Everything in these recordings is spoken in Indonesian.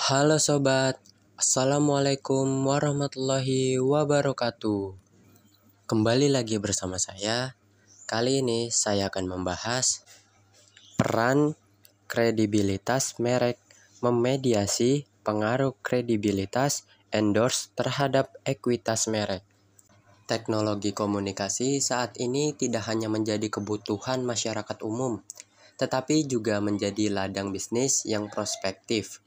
Halo sobat, Assalamualaikum warahmatullahi wabarakatuh. Kembali lagi bersama saya. Kali ini saya akan membahas peran kredibilitas merek memediasi pengaruh kredibilitas endorse terhadap ekuitas merek. Teknologi komunikasi saat ini tidak hanya menjadi kebutuhan masyarakat umum, tetapi juga menjadi ladang bisnis yang prospektif.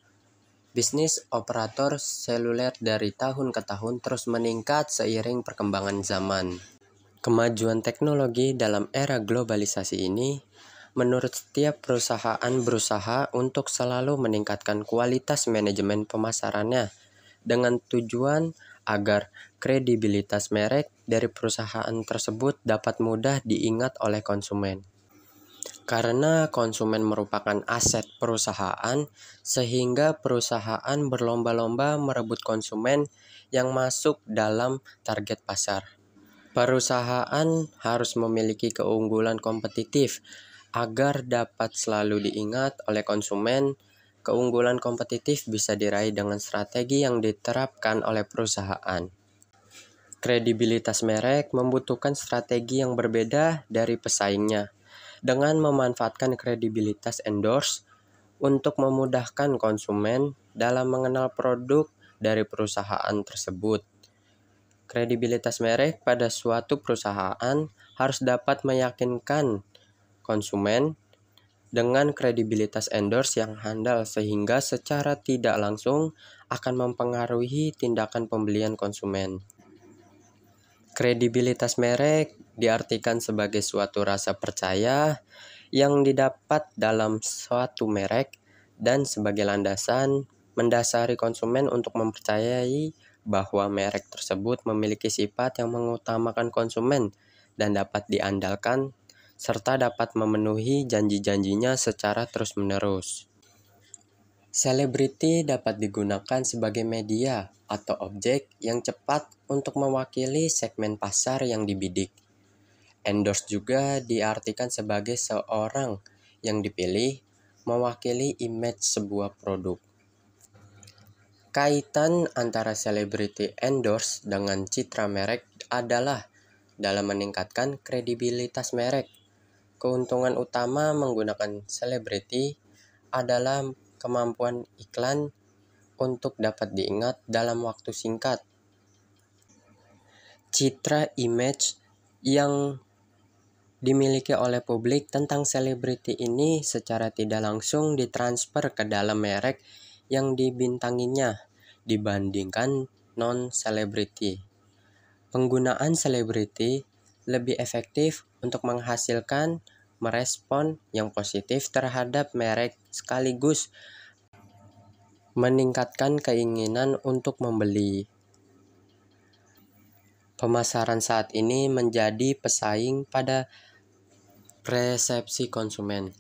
Bisnis operator seluler dari tahun ke tahun terus meningkat seiring perkembangan zaman. Kemajuan teknologi dalam era globalisasi ini, menurut setiap perusahaan berusaha untuk selalu meningkatkan kualitas manajemen pemasarannya dengan tujuan agar kredibilitas merek dari perusahaan tersebut dapat mudah diingat oleh konsumen. Karena konsumen merupakan aset perusahaan, sehingga perusahaan berlomba-lomba merebut konsumen yang masuk dalam target pasar. Perusahaan harus memiliki keunggulan kompetitif agar dapat selalu diingat oleh konsumen. Keunggulan kompetitif bisa diraih dengan strategi yang diterapkan oleh perusahaan. Kredibilitas merek membutuhkan strategi yang berbeda dari pesaingnya, dengan memanfaatkan kredibilitas endorse untuk memudahkan konsumen dalam mengenal produk dari perusahaan tersebut. Kredibilitas merek pada suatu perusahaan harus dapat meyakinkan konsumen dengan kredibilitas endorse yang handal sehingga secara tidak langsung akan mempengaruhi tindakan pembelian konsumen. Kredibilitas merek diartikan sebagai suatu rasa percaya yang didapat dalam suatu merek dan sebagai landasan mendasari konsumen untuk mempercayai bahwa merek tersebut memiliki sifat yang mengutamakan konsumen dan dapat diandalkan serta dapat memenuhi janji-janjinya secara terus-menerus. Selebriti dapat digunakan sebagai media atau objek yang cepat untuk mewakili segmen pasar yang dibidik. Endorse juga diartikan sebagai seorang yang dipilih mewakili image sebuah produk. Kaitan antara selebriti endorse dengan citra merek adalah dalam meningkatkan kredibilitas merek. Keuntungan utama menggunakan selebriti adalah kemampuan iklan untuk dapat diingat dalam waktu singkat. Citra image yang dimiliki oleh publik tentang selebriti ini secara tidak langsung ditransfer ke dalam merek yang dibintanginya dibandingkan non-selebriti. Penggunaan selebriti lebih efektif untuk menghasilkan merespon yang positif terhadap merek sekaligus meningkatkan keinginan untuk membeli. Pemasaran saat ini menjadi pesaing pada persepsi konsumen,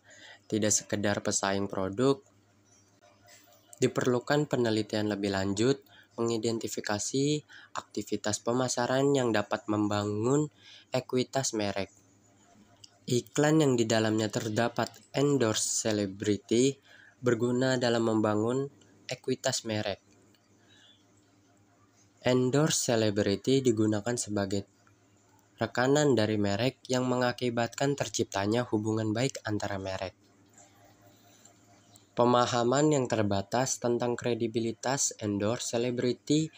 tidak sekedar pesaing produk. Diperlukan penelitian lebih lanjut mengidentifikasi aktivitas pemasaran yang dapat membangun ekuitas merek. Iklan yang di dalamnya terdapat endorse selebriti berguna dalam membangun ekuitas merek. Endorse selebriti digunakan sebagai rekanan dari merek yang mengakibatkan terciptanya hubungan baik antara merek. Pemahaman yang terbatas tentang kredibilitas endorse selebriti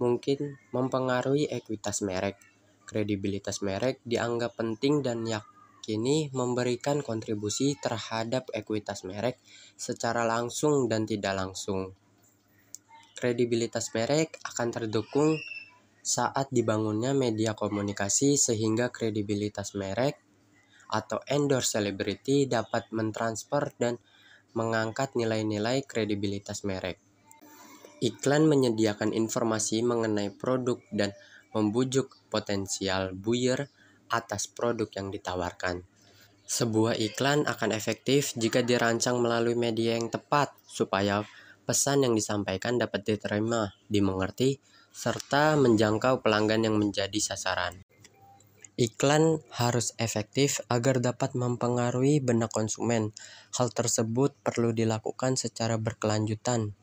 mungkin mempengaruhi ekuitas merek. Kredibilitas merek dianggap penting dan yakini memberikan kontribusi terhadap ekuitas merek secara langsung dan tidak langsung. Kredibilitas merek akan terdukung saat dibangunnya media komunikasi sehingga kredibilitas merek atau endorse selebriti dapat mentransfer dan mengangkat nilai-nilai kredibilitas merek. Iklan menyediakan informasi mengenai produk dan membujuk potensial buyer atas produk yang ditawarkan. Sebuah iklan akan efektif jika dirancang melalui media yang tepat supaya pesan yang disampaikan dapat diterima, dimengerti, serta menjangkau pelanggan yang menjadi sasaran. Iklan harus efektif agar dapat mempengaruhi benak konsumen. Hal tersebut perlu dilakukan secara berkelanjutan